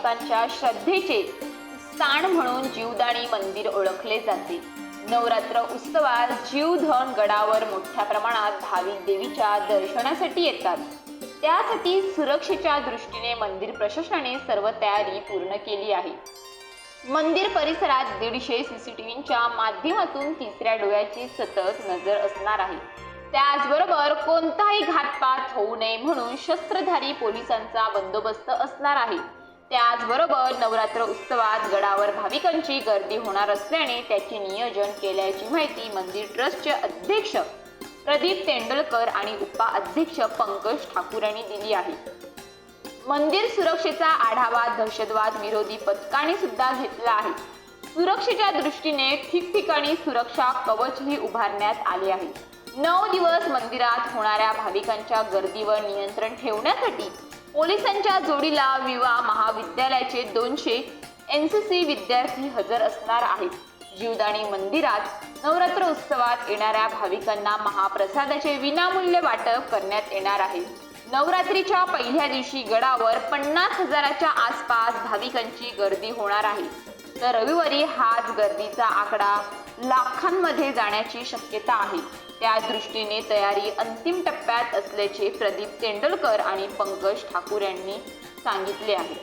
भाविकांच्या श्रद्धेचे स्थान म्हणून जीवदाणी मंदिर ओळखले जाते। नवरात्र उत्सवात जीवधन गडावर मोठ्या प्रमाणात भाविक देवीच्या दर्शनासाठी येतात। त्यासाठी सुरक्षेच्या दृष्टीने मंदिर प्रशासनाने सर्व तयारी पूर्ण केली आहे। मंदिर परिसरात 150 CCTVच्या माध्यमातून तिसऱ्या डोळ्याची सतत नजर असणार आहे। त्याचबरोबर कोणताही घातपात होऊ नये म्हणून शस्त्रधारी पोलिसांचा बंदोबस्त असणार आहे। त्याचबरोबर नवरात्र उत्सवात गडावर भाविकांची गर्दी होणार असल्याने त्याचे नियोजन केल्याची माहिती मंदिर ट्रस्टचे अध्यक्ष प्रदीप तेंडुलकर आणि उपाध्यक्ष पंकज ठाकूर यांनी दिली आहे। मंदिर सुरक्षेचा आढावा दहशतवाद विरोधी पथकाने सुद्धा घेतला आहे। सुरक्षेच्या दृष्टीने ठिकठिकाणी सुरक्षा कवचही उभारण्यात आले आहे। 9 दिवस मंदिरात होणाऱ्या भाविकांच्या गर्दीवर नियंत्रण ठेवण्यासाठी पोलिसांच्या जोडीला विवा महाविद्यालयाचे 200 NCC विद्यार्थी हजर असणार आहेत। जीवदाणी मंदिरात नवरात्र उत्सवात येणाऱ्या भाविकांना महाप्रसादाचे विनामूल्य वाटप करण्यात येणार आहे। नवरात्रीच्या पहिल्या दिवशी गडावर 50,000च्या आसपास भाविकांची गर्दी होणार आहे, तर रविवारी हाच गर्दीचा आकडा लाखांमध्ये जाण्याची शक्यता आहे। त्या दृष्टीने तयारी अंतिम टप्प्यात असल्याचे प्रदीप तेंडुलकर आणि पंकज ठाकूर यांनी सांगितले आहे।